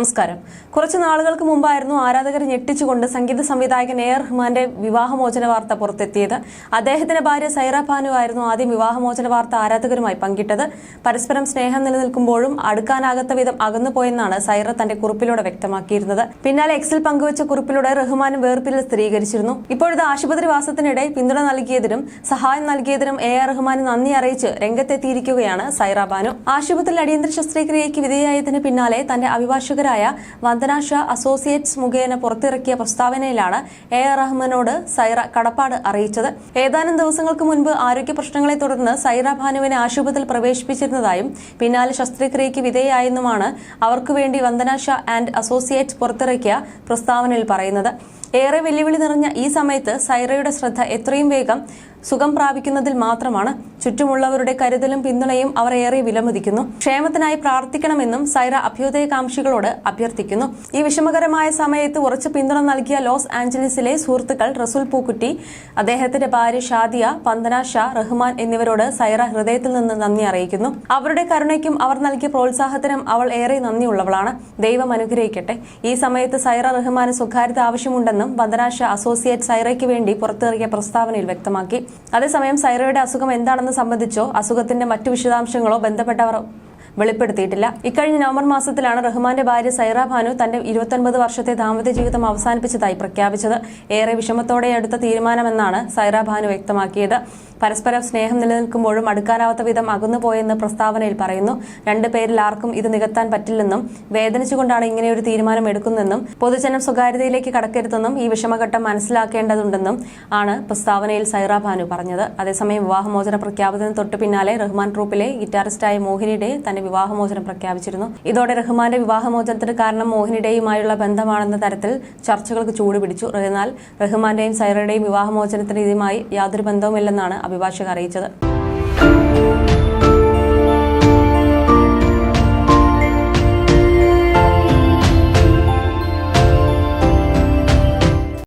നമസ്കാരം. കുറച്ചു നാളുകൾക്ക് മുമ്പായിരുന്നു ആരാധകരെ ഞെട്ടിച്ചുകൊണ്ട് സംഗീത സംവിധായകൻ എ ആർ റഹ്മാന്റെ വിവാഹമോചന വാർത്ത പുറത്തെത്തിയത്. അദ്ദേഹത്തിന്റെ ഭാര്യ സൈറ ഭാനു ആയിരുന്നു ആദ്യം വിവാഹമോചന വാർത്ത ആരാധകരുമായി പങ്കിട്ടത്. പരസ്പരം സ്നേഹം നിലനിൽക്കുമ്പോഴും അടുക്കാനാകാത്ത വിധം അകന്നുപോയെന്നാണ് സൈറ തന്റെ കുറിപ്പിലൂടെ വ്യക്തമാക്കിയിരുന്നത്. പിന്നാലെ എക്സിൽ പങ്കുവച്ച കുറിപ്പിലൂടെ റഹ്മാനും വേർപിരിയൽ സ്ഥിരീകരിച്ചിരുന്നു. ഇപ്പോഴത്തെ ആശുപത്രിവാസത്തിനിടെ പിന്തുണ നൽകിയതിനും സഹായം നൽകിയതിനും എ ആർ റഹ്മാന് നന്ദി അറിയിച്ച് രംഗത്തെത്തിയിരിക്കുകയാണ് സൈറ ഭാനു. ആശുപത്രിയിൽ അടിയന്തര ശസ്ത്രക്രിയയ്ക്ക് വിധേയായതിന് പിന്നാലെ തന്റെ അഭിഭാഷകരായ വന്ദന ഷാ അസോസിയേറ്റ്സ് മുഖേന പുറത്തിറക്കിയ പ്രസ്താവനയിലാണ് എ ആർ റഹ്മാനോട് സൈറ കടപ്പാട് അറിയിച്ചത്. ഏതാനും ദിവസങ്ങൾക്ക് മുൻപ് ആരോഗ്യ പ്രശ്നങ്ങളെ തുടർന്ന് സൈറ ഭാനുവിനെ ആശുപത്രിയിൽ പ്രവേശിപ്പിച്ചിരുന്നതായും പിന്നാലെ ശസ്ത്രക്രിയയ്ക്ക് വിധേയായെന്നുമാണ് അവർക്കുവേണ്ടി വന്ദന ഷാ ആൻഡ് അസോസിയേറ്റ്സ് പുറത്തിറക്കിയ പ്രസ്താവനയിൽ പറയുന്നത്. ഏറെ വെല്ലുവിളി നിറഞ്ഞ ഈ സമയത്ത് സൈറയുടെ ശ്രദ്ധ എത്രയും വേഗം സുഖം പ്രാപിക്കുന്നതിൽ മാത്രമാണ്. ചുറ്റുമുള്ളവരുടെ കരുതലും പിന്തുണയും അവർ ഏറെ വിലമതിക്കുന്നു. ക്ഷേമത്തിനായി പ്രാർത്ഥിക്കണമെന്നും സൈറ അഭ്യുദയകാംക്ഷികളോട് അഭ്യർത്ഥിക്കുന്നു. ഈ വിഷമകരമായ സമയത്ത് ഉറച്ച പിന്തുണ നൽകിയ ലോസ് ആഞ്ചലസിലെ സുഹൃത്തുക്കൾ റസൂൽ പൂക്കുറ്റി, അദ്ദേഹത്തിന്റെ ഭാര്യ ഷാദിയ, വന്ദന ഷാ, റഹ്മാൻ എന്നിവരോട് സൈറ ഹൃദയത്തിൽ നിന്ന് നന്ദി അറിയിക്കുന്നു. അവരുടെ കരുണയ്ക്കും അവർ നൽകിയ പ്രോത്സാഹത്തിനും അവൾ ഏറെ നന്ദിയുള്ളവളാണ്. ദൈവം അനുഗ്രഹിക്കട്ടെ. ഈ സമയത്ത് സൈറ റഹ്മാന് സ്വകാര്യത ആവശ്യമുണ്ടെന്നും വന്ദന ഷാ അസോസിയേറ്റ് സൈറയ്ക്ക് വേണ്ടി പുറത്തിറക്കിയ പ്രസ്താവനയിൽ വ്യക്തമാക്കി. അതേസമയം സൈറയുടെ അസുഖം എന്താണെന്ന് സംബന്ധിച്ചോ അസുഖത്തിന്റെ മറ്റു വിശദാംശങ്ങളോ ബന്ധപ്പെട്ടവർ വെളിപ്പെടുത്തിയിട്ടില്ല. ഇക്കഴിഞ്ഞ നവംബർ മാസത്തിലാണ് റഹ്മാന്റെ ഭാര്യ സൈറ ഭാനു തന്റെ 29 വർഷത്തെ ദാമ്പത്യ ജീവിതം അവസാനിപ്പിച്ചതായി പ്രഖ്യാപിച്ചത്. ഏറെ വിഷമത്തോടെ എടുത്ത തീരുമാനമെന്നാണ് സൈറ ഭാനു വ്യക്തമാക്കിയത്. പരസ്പരം സ്നേഹം നിലനിൽക്കുമ്പോഴും അടുക്കാനാവാത്ത വിധം അകന്നുപോയെന്ന് പ്രസ്താവനയിൽ പറയുന്നു. രണ്ടുപേരിൽ ആർക്കും ഇത് നികത്താൻ പറ്റില്ലെന്നും വേദനിച്ചുകൊണ്ടാണ് ഇങ്ങനെയൊരു തീരുമാനം എടുക്കുന്നതെന്നും പൊതുജനം സ്വകാര്യതയിലേക്ക് കടക്കരുതെന്നും ഈ വിഷമഘട്ടം മനസ്സിലാക്കേണ്ടതുണ്ടെന്നും ആണ് പ്രസ്താവനയിൽ സൈറ ഭാനു പറഞ്ഞത്. അതേസമയം വിവാഹമോചന പ്രഖ്യാപനത്തിന് തൊട്ടു പിന്നാലെ റഹ്മാൻ ട്രൂപ്പിലെ ഗിറ്റാറിസ്റ്റായ മോഹിനി ഡേ തന്റെ വിവാഹമോചനം പ്രഖ്യാപിച്ചിരുന്നു. ഇതോടെ റഹ്മാന്റെ വിവാഹമോചനത്തിന് കാരണം മോഹിനി ഡേയുമായുള്ള ബന്ധമാണെന്ന തരത്തിൽ ചർച്ചകൾക്ക് ചൂടുപിടിച്ചു. എന്നാൽ റഹ്മാന്റെയും സൈറയുടെയും വിവാഹമോചനത്തിന് ഇതുമായി യാതൊരു ബന്ധവുമില്ലെന്നാണ് അഭിഭാഷകർ അറിയിച്ചത്.